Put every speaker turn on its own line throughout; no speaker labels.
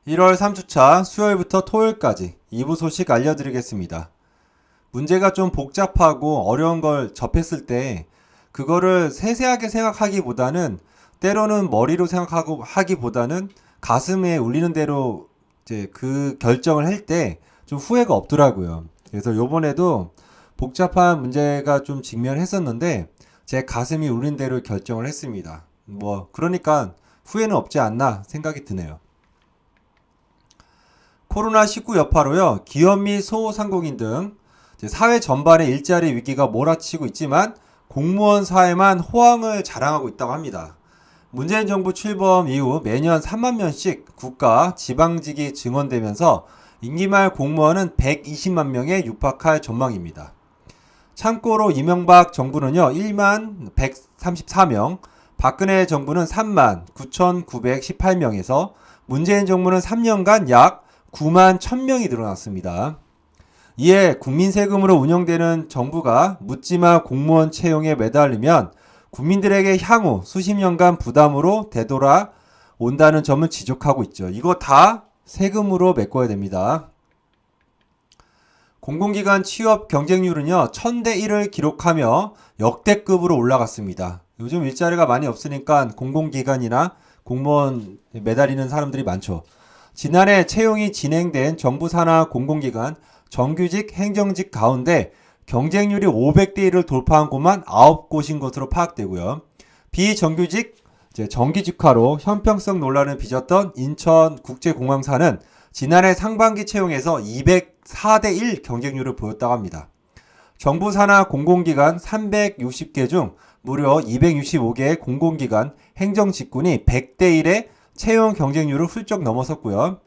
1월 3주차 수요일부터 토요일까지 2부 소식 알려드리겠습니다. 문제가 좀 복잡하고 어려운 걸 접했을 때 그거를 세세하게 생각하기보다는 때로는 머리로 생각하고 하기보다는 가슴에 울리는 대로 이제 그 결정을 할 때 좀 후회가 없더라고요. 그래서 요번에도 복잡한 문제가 좀 직면했었는데 제 가슴이 울린 대로 결정을 했습니다. 그러니까 후회는 없지 않나 생각이 드네요. 코로나19 여파로요, 기업 및 소상공인 등 사회 전반의 일자리 위기가 몰아치고 있지만 공무원 사회만 호황을 자랑하고 있다고 합니다. 문재인 정부 출범 이후 매년 3만 명씩 국가, 지방직이 증원되면서 임기 말 공무원은 120만 명에 육박할 전망입니다. 참고로 이명박 정부는요, 1만 134명, 박근혜 정부는 3만 9,918명에서 문재인 정부는 3년간 약 9만 1000명이 늘어났습니다. 이에 국민 세금으로 운영되는 정부가 묻지마 공무원 채용에 매달리면 국민들에게 향후 수십 년간 부담으로 되돌아 온다는 점을 지적하고 있죠. 이거 다 세금으로 메꿔야 됩니다. 공공기관 취업 경쟁률은요, 1000대 1을 기록하며 역대급으로 올라갔습니다. 요즘 일자리가 많이 없으니까 공공기관이나 공무원 매달리는 사람들이 많죠. 지난해 채용이 진행된 정부 산하 공공기관 정규직 행정직 가운데 경쟁률이 500대 1을 돌파한 곳만 9곳인 것으로 파악되고요. 비정규직 정기직화로 형평성 논란을 빚었던 인천국제공항사는 지난해 상반기 채용에서 204대 1 경쟁률을 보였다고 합니다. 정부 산하 공공기관 360개 중 무려 265개의 공공기관 행정직군이 100대 1의 채용 경쟁률을 훌쩍 넘어섰고요.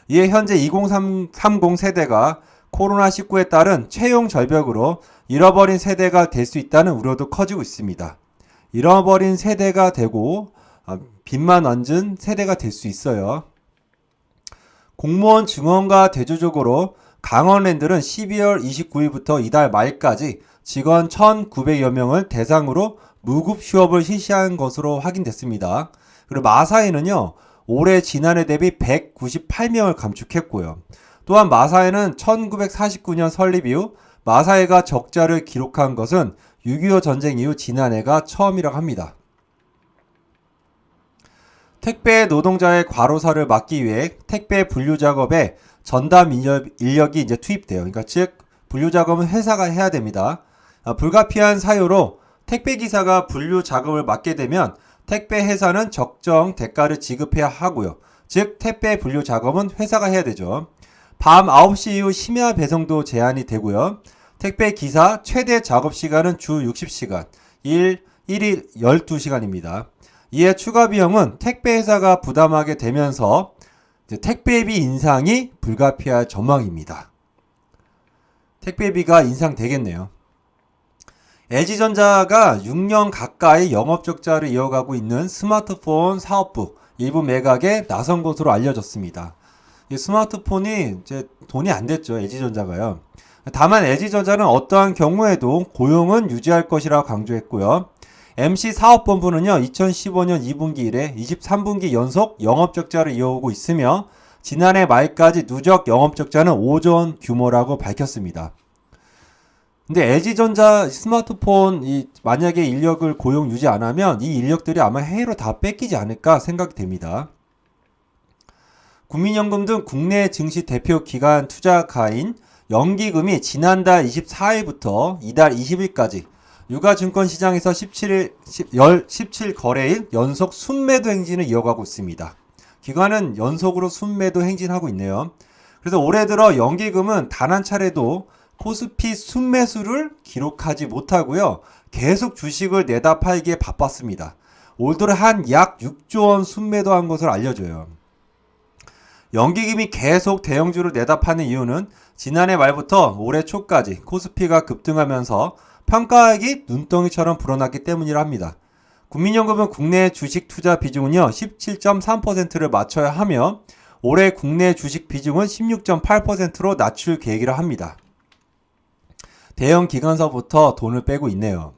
이에 현재 2030 세대가 코로나19에 따른 채용 절벽으로 잃어버린 세대가 될 수 있다는 우려도 커지고 있습니다. 잃어버린 세대가 되고 빚만 얹은 세대가 될 수 있어요. 공무원 증원과 대조적으로 강원랜드는 12월 29일부터 이달 말까지 직원 1,900여 명을 대상으로 무급 휴업을 실시한 것으로 확인됐습니다. 그리고 마사회는요, 올해 지난해 대비 198명을 감축했고요. 또한 마사회는 1949년 설립 이후 마사회가 적자를 기록한 것은 6.25 전쟁 이후 지난해가 처음이라고 합니다. 택배 노동자의 과로사를 막기 위해 택배 분류 작업에 전담 인력이 이제 투입돼요. 그러니까 즉 분류 작업은 회사가 해야 됩니다. 불가피한 사유로 택배 기사가 분류 작업을 맡게 되면 택배 회사는 적정 대가를 지급해야 하고요. 즉 택배 분류 작업은 회사가 해야 되죠. 밤 9시 이후 심야 배송도 제한이 되고요. 택배 기사 최대 작업 시간은 주 60시간, 1일 12시간입니다. 이에 추가 비용은 택배 회사가 부담하게 되면서 택배비 인상이 불가피할 전망입니다. 택배비가 인상되겠네요. LG전자가 6년 가까이 영업적자를 이어가고 있는 스마트폰 사업부 일부 매각에 나선 것으로 알려졌습니다. 이 스마트폰이 이제 돈이 안 됐죠. LG전자가요. 다만 LG전자는 어떠한 경우에도 고용은 유지할 것이라 강조했고요. MC사업본부는요, 2015년 2분기 이래 23분기 연속 영업적자를 이어오고 있으며 지난해 말까지 누적 영업적자는 5조 원 규모라고 밝혔습니다. 근데 LG전자 스마트폰 만약에 인력을 고용 유지 안 하면 이 인력들이 아마 해외로 다 뺏기지 않을까 생각이 됩니다. 국민연금 등 국내 증시 대표 기관 투자가인 연기금이 지난달 24일부터 이달 20일까지 유가증권시장에서 17거래일 연속 순매도 행진을 이어가고 있습니다. 기관은 연속으로 순매도 행진하고 있네요. 그래서 올해 들어 연기금은 단 한 차례도 코스피 순매수를 기록하지 못하고요. 계속 주식을 내다 팔기에 바빴습니다. 올 들어 한 약 6조 원 순매도한 것으로 알려져요. 연기금이 계속 대형주를 내다 파는 이유는 지난해 말부터 올해 초까지 코스피가 급등하면서 평가액이 눈덩이처럼 불어났기 때문이라 합니다. 국민연금은 국내 주식 투자 비중은요 17.3%를 맞춰야 하며 올해 국내 주식 비중은 16.8%로 낮출 계획이라 합니다. 대형 기관사부터 돈을 빼고 있네요.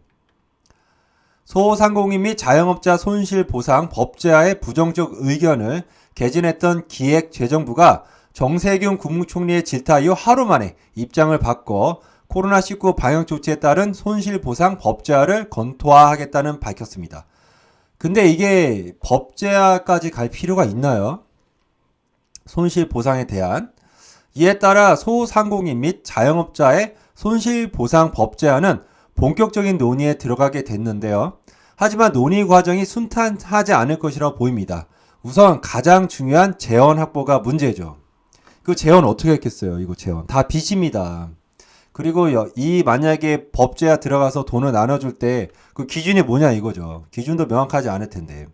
소상공인 및 자영업자 손실보상 법제화의 부정적 의견을 개진했던 기획재정부가 정세균 국무총리의 질타 이후 하루 만에 입장을 바꿔 코로나19 방역 조치에 따른 손실보상 법제화를 검토하겠다는 밝혔습니다. 근데 이게 법제화까지 갈 필요가 있나요? 손실보상에 대한. 이에 따라 소상공인 및 자영업자의 손실보상 법제화는 본격적인 논의에 들어가게 됐는데요. 하지만 논의 과정이 순탄하지 않을 것이라고 보입니다. 우선 가장 중요한 재원 확보가 문제죠. 그 재원 어떻게 했겠어요? 이거 재원 다 빚입니다. 그리고 이 만약에 법제화 들어가서 돈을 나눠줄 때 그 기준이 뭐냐 이거죠. 기준도 명확하지 않을 텐데.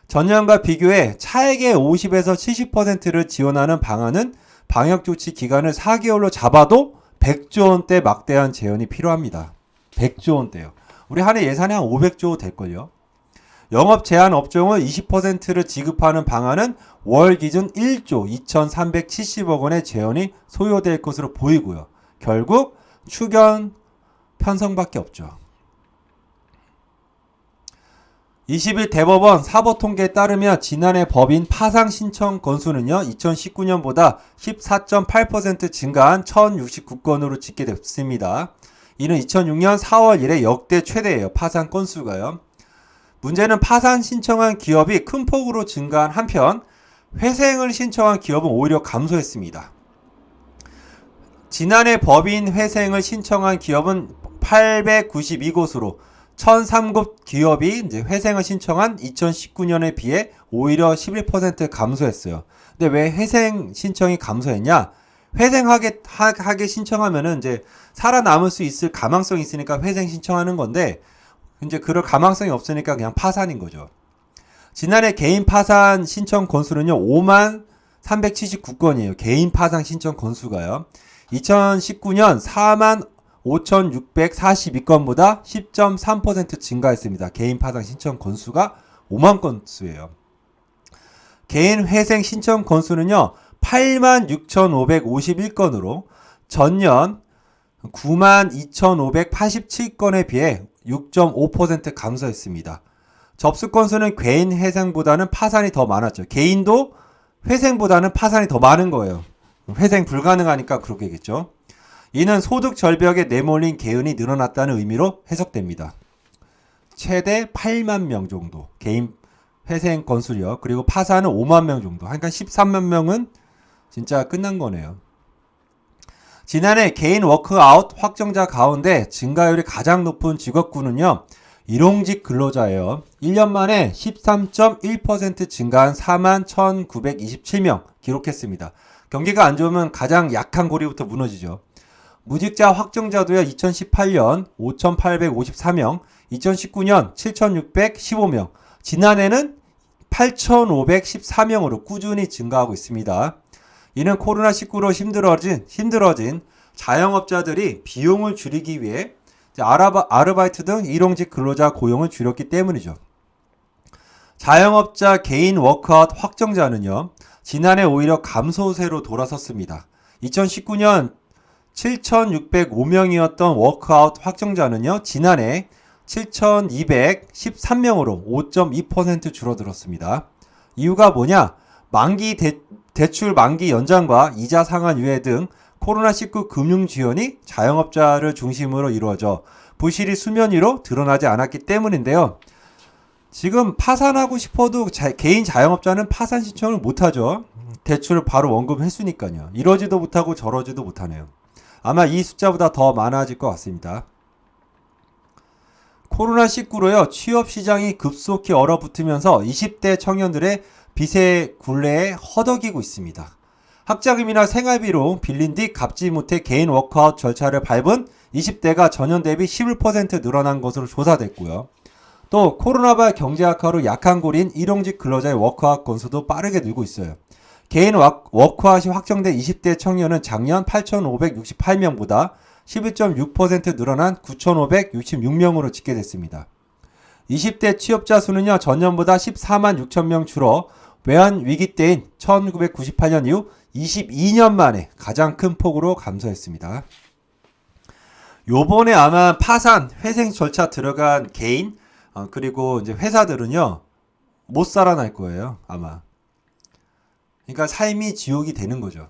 전년과 비교해 차액의 50에서 70%를 지원하는 방안은 방역조치 기간을 4개월로 잡아도 100조 원대 막대한 재원이 필요합니다. 100조 원대요. 우리 한 해 예산이 한 500조 될걸요. 영업 제한 업종을 20%를 지급하는 방안은 월 기준 1조 2,370억 원의 재원이 소요될 것으로 보이고요. 결국 추경 편성밖에 없죠. 20일 대법원 사법통계에 따르면 지난해 법인 파상 신청 건수는요 2019년보다 14.8% 증가한 1069건으로 집계됐습니다. 이는 2006년 4월 이래 역대 최대예요. 파산 건수가요. 문제는 파산 신청한 기업이 큰 폭으로 증가한 한편 회생을 신청한 기업은 오히려 감소했습니다. 지난해 법인 회생을 신청한 기업은 892곳으로 1003곳 기업이 이제 회생을 신청한 2019년에 비해 오히려 11% 감소했어요. 근데 왜 회생 신청이 감소했냐? 회생하게 신청하면은 이제 살아남을 수 있을 가망성이 있으니까 회생 신청하는 건데 이제 그럴 가망성이 없으니까 그냥 파산인 거죠. 지난해 개인 파산 신청 건수는요 5만 379건이에요. 개인 파산 신청 건수가요. 2019년 4만 5,642건보다 10.3% 증가했습니다. 개인 파산 신청 건수가 5만 건수예요. 개인 회생 신청 건수는요 8만 6,551건으로 전년 9만 2,587건에 비해 6.5% 감소했습니다. 접수 건수는 개인 회생보다는 파산이 더 많았죠. 개인도 회생보다는 파산이 더 많은 거예요. 회생 불가능하니까 그렇겠죠. 이는 소득 절벽에 내몰린 개은이 늘어났다는 의미로 해석됩니다. 최대 8만 명 정도 개인 회생 건수요. 그리고 파산은 5만 명 정도. 그러니까 13만 명은 진짜 끝난 거네요. 지난해 개인 워크아웃 확정자 가운데 증가율이 가장 높은 직업군은요. 일용직 근로자예요. 1년 만에 13.1% 증가한 4만 1,927명 기록했습니다. 경기가 안 좋으면 가장 약한 고리부터 무너지죠. 무직자 확정자도요. 2018년 5,854명, 2019년 7,615명, 지난해는 8,514명으로 꾸준히 증가하고 있습니다. 이는 코로나19로 힘들어진 자영업자들이 비용을 줄이기 위해 아르바이트 등 일용직 근로자 고용을 줄였기 때문이죠. 자영업자 개인 워크아웃 확정자는요. 지난해 오히려 감소세로 돌아섰습니다. 2019년 7,605명이었던 워크아웃 확정자는요. 지난해 7,213명으로 5.2% 줄어들었습니다. 이유가 뭐냐? 대출 만기 연장과 이자 상환 유예 등 코로나19 금융 지원이 자영업자를 중심으로 이루어져 부실이 수면 위로 드러나지 않았기 때문인데요. 지금 파산하고 싶어도 개인 자영업자는 파산 신청을 못하죠. 대출을 바로 원금했으니까요. 이러지도 못하고 저러지도 못하네요. 아마 이 숫자보다 더 많아질 것 같습니다. 코로나19로요. 취업시장이 급속히 얼어붙으면서 20대 청년들의 빚의 굴레에 허덕이고 있습니다. 학자금이나 생활비로 빌린 뒤 갚지 못해 개인 워크아웃 절차를 밟은 20대가 전년 대비 11% 늘어난 것으로 조사됐고요. 또 코로나바 경제 악화로 약한 고리인 일용직 근로자의 워크아웃 건수도 빠르게 늘고 있어요. 개인 워크아웃이 확정된 20대 청년은 작년 8,568명보다 11.6% 늘어난 9,566명으로 집계됐습니다. 20대 취업자 수는요, 전년보다 14만 6천 명 줄어 외환 위기 때인 1998년 이후 22년 만에 가장 큰 폭으로 감소했습니다. 요번에 아마 파산, 회생 절차 들어간 개인, 그리고 이제 회사들은요, 못 살아날 거예요, 아마. 그러니까 삶이 지옥이 되는 거죠.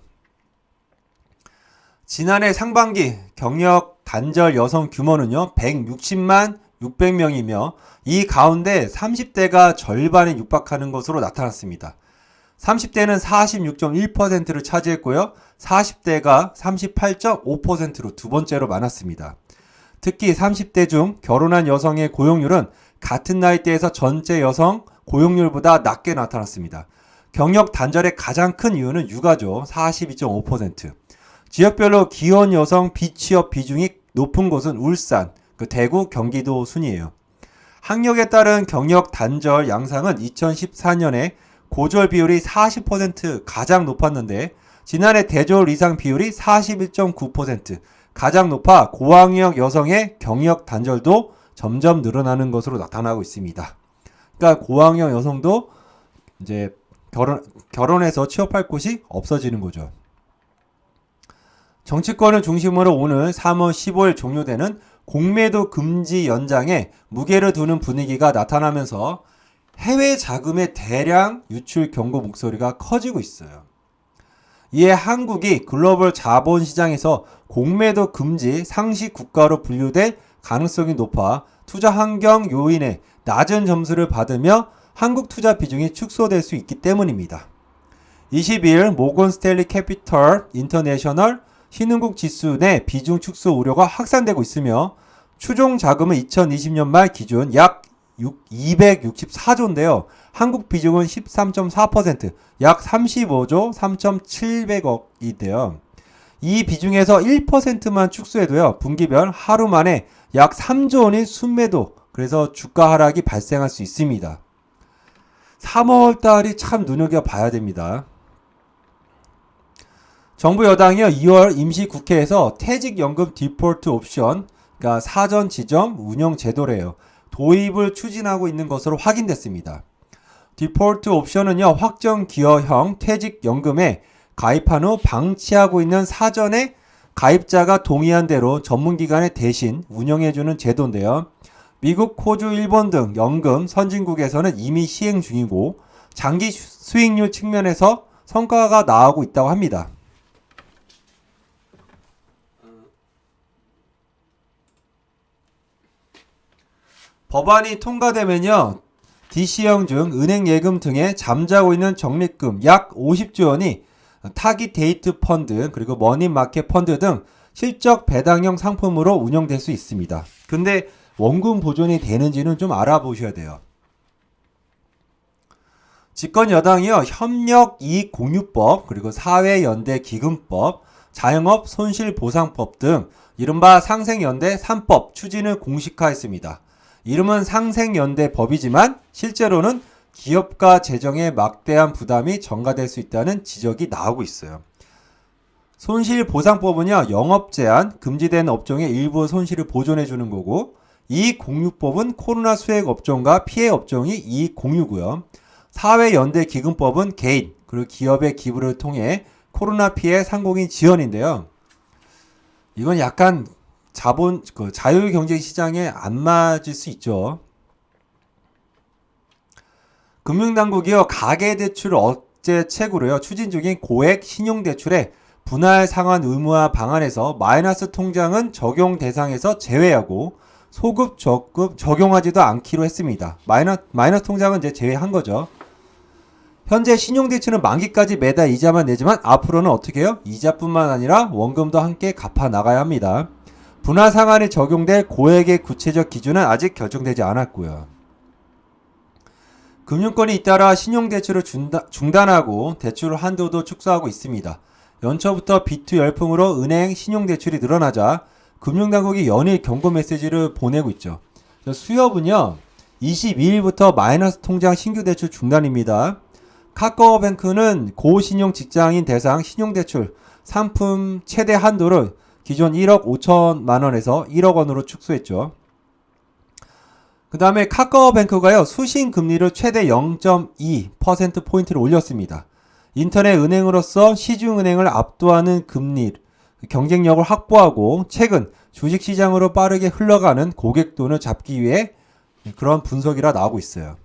지난해 상반기 경력 단절 여성 규모는요, 160만 600명이며 이 가운데 30대가 절반에 육박하는 것으로 나타났습니다. 30대는 46.1%를 차지했고요. 40대가 38.5%로 두 번째로 많았습니다. 특히 30대 중 결혼한 여성의 고용률은 같은 나이대에서 전체 여성 고용률보다 낮게 나타났습니다. 경력 단절의 가장 큰 이유는 육아죠. 42.5%. 지역별로 기혼 여성 비취업 비중이 높은 곳은 울산, 대구, 경기도 순이에요. 학력에 따른 경력 단절 양상은 2014년에 고졸 비율이 40% 가장 높았는데 지난해 대졸 이상 비율이 41.9% 가장 높아 고학력 여성의 경력 단절도 점점 늘어나는 것으로 나타나고 있습니다. 그러니까 고학력 여성도 이제 결혼해서 취업할 곳이 없어지는 거죠. 정치권을 중심으로 오늘 3월 15일 종료되는 공매도 금지 연장에 무게를 두는 분위기가 나타나면서 해외 자금의 대량 유출 경고 목소리가 커지고 있어요. 이에 한국이 글로벌 자본시장에서 공매도 금지 상시 국가로 분류될 가능성이 높아 투자 환경 요인에 낮은 점수를 받으며 한국 투자 비중이 축소될 수 있기 때문입니다. 22일 모건 스탠리 캐피털 인터내셔널 신흥국 지수 내 비중 축소 우려가 확산되고 있으며 추종 자금은 2020년 말 기준 약 264조인데요. 한국 비중은 13.4%, 약 35조 3,700억인데요. 이 비중에서 1%만 축소해도요. 분기별 하루 만에 약 3조 원의 순매도, 그래서 주가 하락이 발생할 수 있습니다. 3월 달이 참 눈여겨봐야 됩니다. 정부 여당이요 2월 임시국회에서 퇴직연금 디폴트 옵션, 그러니까 사전 지정 운영 제도래요. 도입을 추진하고 있는 것으로 확인됐습니다. 디폴트 옵션은요 확정 기여형 퇴직연금에 가입한 후 방치하고 있는 사전에 가입자가 동의한 대로 전문기관에 대신 운영해주는 제도인데요. 미국, 호주, 일본 등 연금 선진국에서는 이미 시행 중이고 장기 수익률 측면에서 성과가 나오고 있다고 합니다. 법안이 통과되면요. DC형 중 은행 예금 등에 잠자고 있는 적립금 약 50조 원이 타깃 데이트 펀드 그리고 머니마켓 펀드 등 실적 배당형 상품으로 운영될 수 있습니다. 근데 원금 보존이 되는지는 좀 알아보셔야 돼요. 집권 여당이요. 협력이익공유법 그리고 사회연대기금법, 자영업 손실보상법 등 이른바 상생연대 3법 추진을 공식화했습니다. 이름은 상생연대법이지만 실제로는 기업가 재정에 막대한 부담이 전가될 수 있다는 지적이 나오고 있어요. 손실보상법은요. 영업제한, 금지된 업종의 일부 손실을 보존해주는 거고 이익공유법은 코로나 수혜 업종과 피해 업종이 이익공유고요. 사회연대기금법은 개인 그리고 기업의 기부를 통해 코로나 피해 상공인 지원인데요. 이건 약간 자유경제시장에 안 맞을 수 있죠. 금융당국이요 가계대출 억제책으로요 추진 중인 고액 신용대출의 분할 상환 의무화 방안에서 마이너스 통장은 적용 대상에서 제외하고 소급 적금 적용하지도 않기로 했습니다. 마이너스 통장은 이제 제외한 거죠. 현재 신용대출은 만기까지 매달 이자만 내지만 앞으로는 어떻게 해요? 이자뿐만 아니라 원금도 함께 갚아 나가야 합니다. 분할 상환이 적용될 고액의 구체적 기준은 아직 결정되지 않았고요. 금융권이 잇따라 신용대출을 중단하고 대출 한도도 축소하고 있습니다. 연초부터 비투 열풍으로 은행 신용대출이 늘어나자 금융당국이 연일 경고 메시지를 보내고 있죠. 수협은요 22일부터 마이너스 통장 신규 대출 중단입니다. 카카오뱅크는 고신용 직장인 대상 신용대출 상품 최대 한도를 기존 1억 5천만 원에서 1억 원으로 축소했죠. 그 다음에 카카오뱅크가요 수신 금리를 최대 0.2%포인트를 올렸습니다. 인터넷 은행으로서 시중은행을 압도하는 금리 경쟁력을 확보하고 최근 주식시장으로 빠르게 흘러가는 고객돈을 잡기 위해 그런 분석이라 나오고 있어요.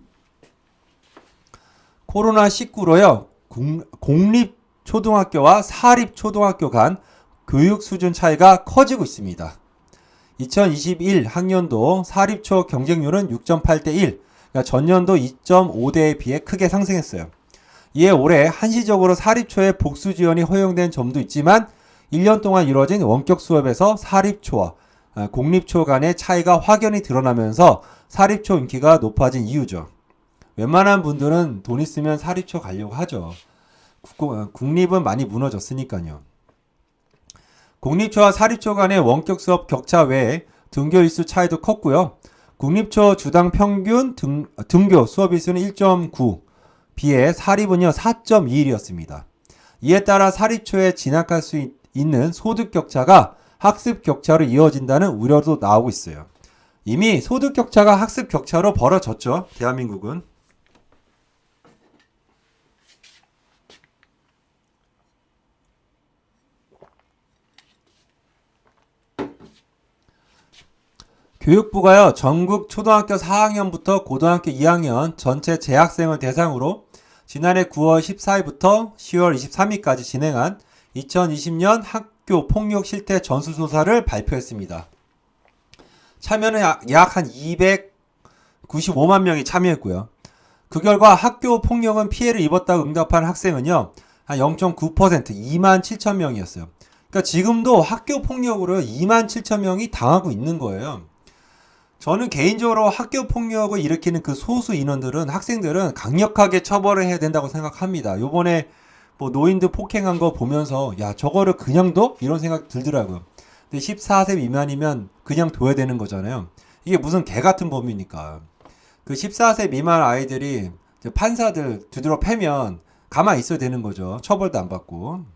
코로나19로요 공립초등학교와 사립초등학교 간 교육 수준 차이가 커지고 있습니다. 2021 학년도 사립초 경쟁률은 6.8대 1, 그러니까 전년도 2.5대에 비해 크게 상승했어요. 이에 올해 한시적으로 사립초의 복수 지원이 허용된 점도 있지만 1년 동안 이루어진 원격 수업에서 사립초와 공립초 간의 차이가 확연히 드러나면서 사립초 인기가 높아진 이유죠. 웬만한 분들은 돈 있으면 사립초 가려고 하죠. 국립은 많이 무너졌으니까요. 공립초와 사립초 간의 원격 수업 격차 외에 등교 일수 차이도 컸고요. 국립초 주당 평균 등교 수업 일수는 1.9, 비해 사립은요 4.21이었습니다. 이에 따라 사립초에 진학할 수 있는 소득 격차가 학습 격차로 이어진다는 우려도 나오고 있어요. 이미 소득 격차가 학습 격차로 벌어졌죠. 대한민국은. 교육부가요, 전국 초등학교 4학년부터 고등학교 2학년 전체 재학생을 대상으로 지난해 9월 14일부터 10월 23일까지 진행한 2020년 학교 폭력 실태 전수조사를 발표했습니다. 참여는 약 한 295만 명이 참여했고요. 그 결과 학교 폭력은 피해를 입었다고 응답한 학생은요, 한 0.9%, 2만 7천 명이었어요. 그러니까 지금도 학교 폭력으로 2만 7천 명이 당하고 있는 거예요. 저는 개인적으로 학교 폭력을 일으키는 그 소수 인원들은, 학생들은 강력하게 처벌을 해야 된다고 생각합니다. 요번에 뭐 노인들 폭행한 거 보면서 야, 저거를 그냥 둬? 이런 생각 들더라고요. 근데 14세 미만이면 그냥 둬야 되는 거잖아요. 이게 무슨 개 같은 범위니까. 그 14세 미만 아이들이 판사들 두드러 패면 가만히 있어야 되는 거죠. 처벌도 안 받고.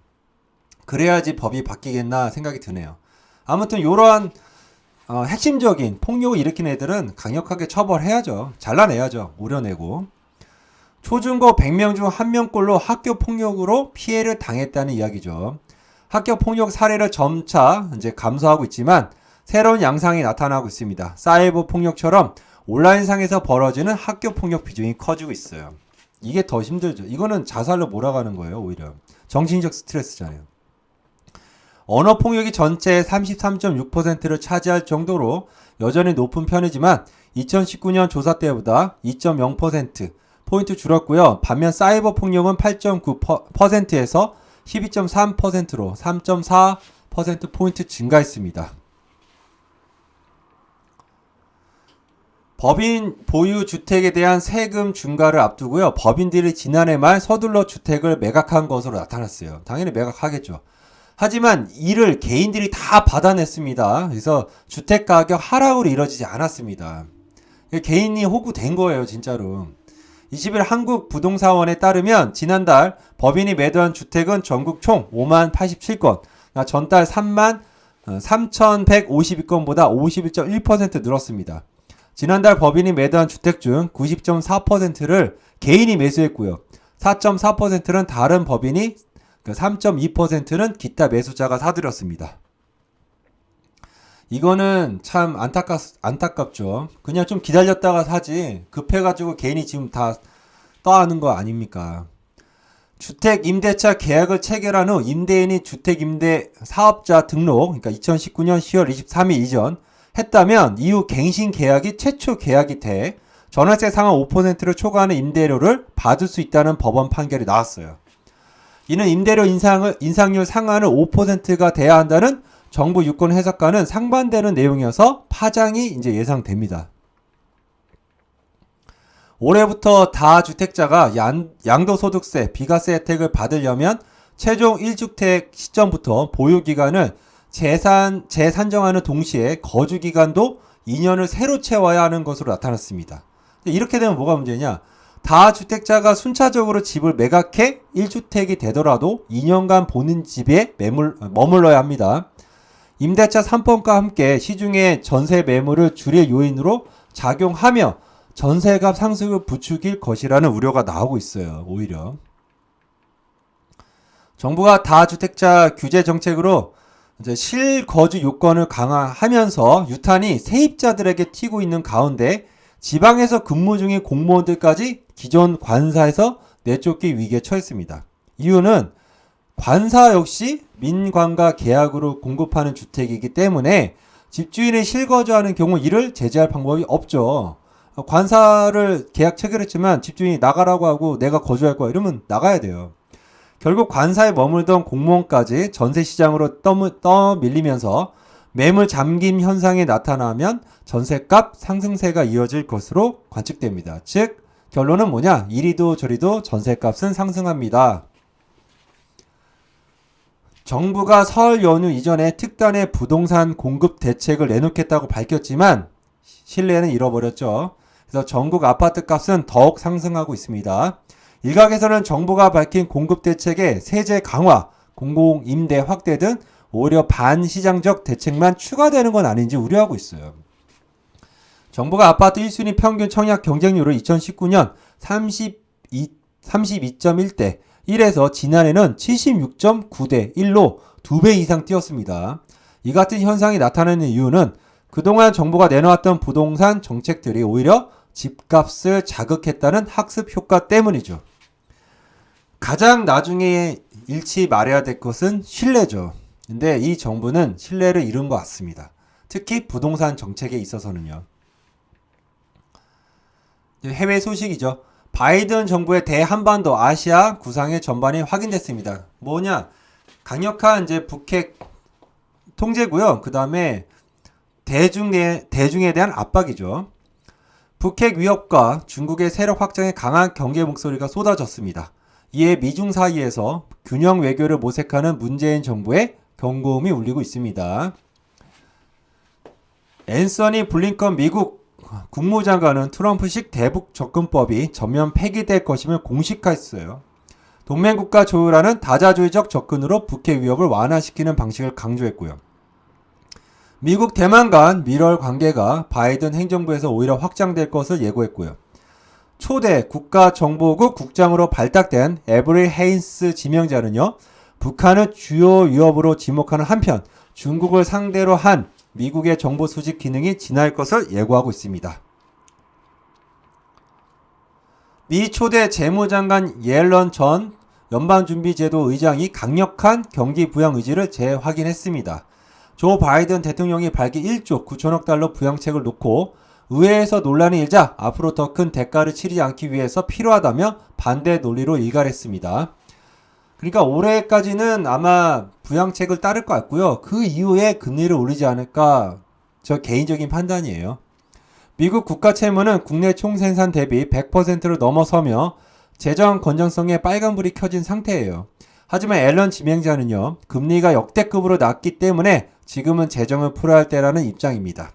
그래야지 법이 바뀌겠나 생각이 드네요. 아무튼 요러한 핵심적인 폭력을 일으킨 애들은 강력하게 처벌해야죠. 잘라내야죠. 우려내고. 초중고 100명 중 1명꼴로 학교 폭력으로 피해를 당했다는 이야기죠. 학교 폭력 사례를 점차 이제 감소하고 있지만 새로운 양상이 나타나고 있습니다. 사이버 폭력처럼 온라인상에서 벌어지는 학교 폭력 비중이 커지고 있어요. 이게 더 힘들죠. 이거는 자살로 몰아가는 거예요. 오히려 정신적 스트레스잖아요. 언어 폭력이 전체의 33.6%를 차지할 정도로 여전히 높은 편이지만 2019년 조사 때보다 2.0% 줄었고요. 반면 사이버 폭력은 8.9%에서 12.3%로 3.4% 증가했습니다. 법인 보유 주택에 대한 세금 중과를 앞두고요. 법인들이 지난해 말 서둘러 주택을 매각한 것으로 나타났어요. 당연히 매각하겠죠. 하지만 이를 개인들이 다 받아냈습니다. 그래서 주택가격 하락으로 이뤄지지 않았습니다. 개인이 호구된 거예요, 진짜로. 20일 한국부동산원에 따르면 지난달 법인이 매도한 주택은 전국 총 5만 87건, 전달 3만 3,152건보다 51.1% 늘었습니다. 지난달 법인이 매도한 주택 중 90.4%를 개인이 매수했고요. 4.4%는 다른 법인이, 3.2%는 기타 매수자가 사들였습니다. 이거는 참 안타깝죠. 그냥 좀 기다렸다가 사지 급해가지고 개인이 지금 다 떠하는 거 아닙니까? 주택 임대차 계약을 체결한 후 임대인이 주택 임대 사업자 등록, 그러니까 2019년 10월 23일 이전 했다면 이후 갱신 계약이 최초 계약이 돼 전월세 상한 5%를 초과하는 임대료를 받을 수 있다는 법원 판결이 나왔어요. 이는 임대료 인상률 상한은 5%가 돼야 한다는 정부 유권 해석과는 상반되는 내용이어서 파장이 이제 예상됩니다. 올해부터 다주택자가 양도소득세, 비과세 혜택을 받으려면 최종 1주택 시점부터 보유기간을 재산정하는 동시에 거주기간도 2년을 새로 채워야 하는 것으로 나타났습니다. 이렇게 되면 뭐가 문제냐? 다주택자가 순차적으로 집을 매각해 1주택이 되더라도 2년간 보는 집에 머물러야 합니다. 임대차 3법과 함께 시중의 전세 매물을 줄일 요인으로 작용하며 전세값 상승을 부추길 것이라는 우려가 나오고 있어요. 오히려 정부가 다주택자 규제 정책으로 이제 실거주 요건을 강화하면서 유탄이 세입자들에게 튀고 있는 가운데 지방에서 근무 중인 공무원들까지 기존 관사에서 내쫓기 위기에 처했습니다. 이유는 관사 역시 민관과 계약으로 공급하는 주택이기 때문에 집주인이 실거주하는 경우 이를 제재할 방법이 없죠. 관사를 계약 체결했지만 집주인이 나가라고 하고 내가 거주할 거야 이러면 나가야 돼요. 결국 관사에 머물던 공무원까지 전세시장으로 떠밀리면서 매물 잠김 현상이 나타나면 전세값 상승세가 이어질 것으로 관측됩니다. 즉 결론은 뭐냐? 이리도 저리도 전세값은 상승합니다. 정부가 설 연휴 이전에 특단의 부동산 공급 대책을 내놓겠다고 밝혔지만 신뢰는 잃어버렸죠. 그래서 전국 아파트 값은 더욱 상승하고 있습니다. 일각에서는 정부가 밝힌 공급 대책에 세제 강화, 공공임대 확대 등 오히려 반시장적 대책만 추가되는 건 아닌지 우려하고 있어요. 정부가 아파트 1순위 평균 청약 경쟁률을 2019년 32.1대 1에서 지난해는 76.9대 1로 2배 이상 뛰었습니다. 이 같은 현상이 나타나는 이유는 그동안 정부가 내놓았던 부동산 정책들이 오히려 집값을 자극했다는 학습 효과 때문이죠. 가장 나중에 잃지 말아야 될 것은 신뢰죠. 근데 이 정부는 신뢰를 잃은 것 같습니다. 특히 부동산 정책에 있어서는요. 해외 소식이죠. 바이든 정부의 대한반도 아시아 구상의 전반이 확인됐습니다. 뭐냐? 강력한 이제 북핵 통제고요. 그 다음에 대중에 대한 압박이죠. 북핵 위협과 중국의 세력 확장에 강한 경계 목소리가 쏟아졌습니다. 이에 미중 사이에서 균형 외교를 모색하는 문재인 정부의 경고음이 울리고 있습니다. 앤서니 블링컨 미국 국무장관은 트럼프식 대북 접근법이 전면 폐기될 것임을 공식화했어요. 동맹국가 조율하는 다자주의적 접근으로 북핵 위협을 완화시키는 방식을 강조했고요. 미국 대만 간 밀월 관계가 바이든 행정부에서 오히려 확장될 것을 예고했고요. 초대 국가정보국 국장으로 발탁된 에브리 헤인스 지명자는요. 북한을 주요 위협으로 지목하는 한편 중국을 상대로 한 미국의 정보 수집 기능이 진화할 것을 예고하고 있습니다. 미 초대 재무장관 옐런 전 연방준비제도 의장이 강력한 경기 부양 의지를 재확인했습니다. 조 바이든 대통령이 밝힌 1조 9천억 달러 부양책을 놓고 의회에서 논란이 일자 앞으로 더 큰 대가를 치르지 않기 위해서 필요하다며 반대 논리로 일갈했습니다. 그러니까 올해까지는 아마 부양책을 따를 것 같고요. 그 이후에 금리를 올리지 않을까 저 개인적인 판단이에요. 미국 국가 채무는 국내 총생산 대비 100%를 넘어서며 재정 건전성에 빨간불이 켜진 상태예요. 하지만 앨런 지명자는요. 금리가 역대급으로 낮기 때문에 지금은 재정을 풀어야 할 때라는 입장입니다.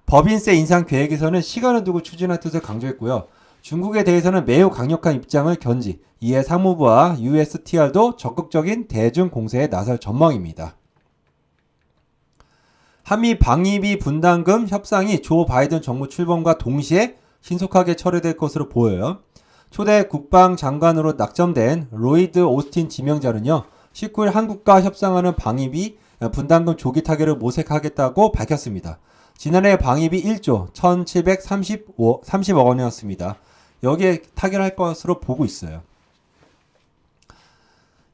법인세 인상 계획에서는 시간을 두고 추진할 뜻을 강조했고요. 중국에 대해서는 매우 강력한 입장을 견지, 이에 상무부와 USTR도 적극적인 대중 공세에 나설 전망입니다. 한미 방위비 분담금 협상이 조 바이든 정부 출범과 동시에 신속하게 처리될 것으로 보여요. 초대 국방장관으로 낙점된 로이드 오스틴 지명자는요. 19일 한국과 협상하는 방위비 분담금 조기 타결을 모색하겠다고 밝혔습니다. 지난해 방위비 1조 1730억 원이었습니다. 여기에 타결할 것으로 보고 있어요.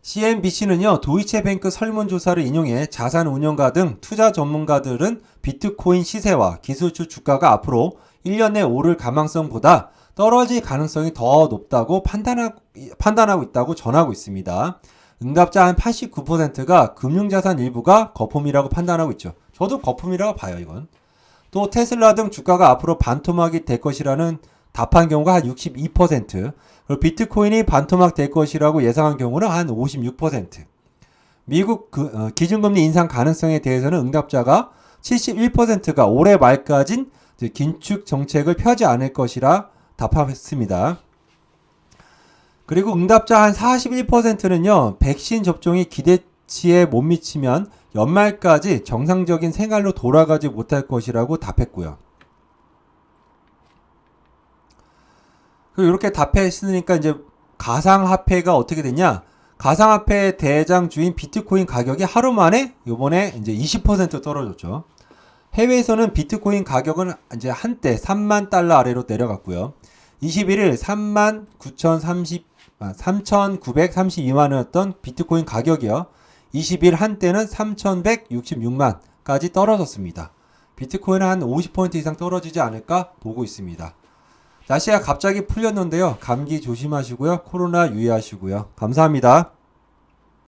CNBC는요. 도이체뱅크 설문조사를 인용해 자산운용가 등 투자 전문가들은 비트코인 시세와 기술주 주가가 앞으로 1년 내 오를 가망성보다 떨어질 가능성이 더 높다고 판단하고 있다고 전하고 있습니다. 응답자 한 89%가 금융자산 일부가 거품이라고 판단하고 있죠. 저도 거품이라고 봐요, 이건. 또 테슬라 등 주가가 앞으로 반토막이 될 것이라는 답한 경우가 한 62%, 그리고 비트코인이 반토막 될 것이라고 예상한 경우는 한 56%. 미국 기준금리 인상 가능성에 대해서는 응답자가 71%가 올해 말까진 긴축 정책을 펴지 않을 것이라 답했습니다. 그리고 응답자 한 41%는요, 백신 접종이 기대치에 못 미치면 연말까지 정상적인 생활로 돌아가지 못할 것이라고 답했고요. 이렇게 답했으니까 이제 가상화폐가 어떻게 되냐? 가상화폐 대장주인 비트코인 가격이 하루 만에 요번에 이제 20% 떨어졌죠. 해외에서는 비트코인 가격은 이제 한때 3만 달러 아래로 내려갔고요. 21일 3,932만 원이었던 비트코인 가격이요. 20일 한때는 3,166만까지 떨어졌습니다. 비트코인은 한 50% 이상 떨어지지 않을까 보고 있습니다. 날씨가 갑자기 풀렸는데요. 감기 조심하시고요. 코로나 유의하시고요. 감사합니다.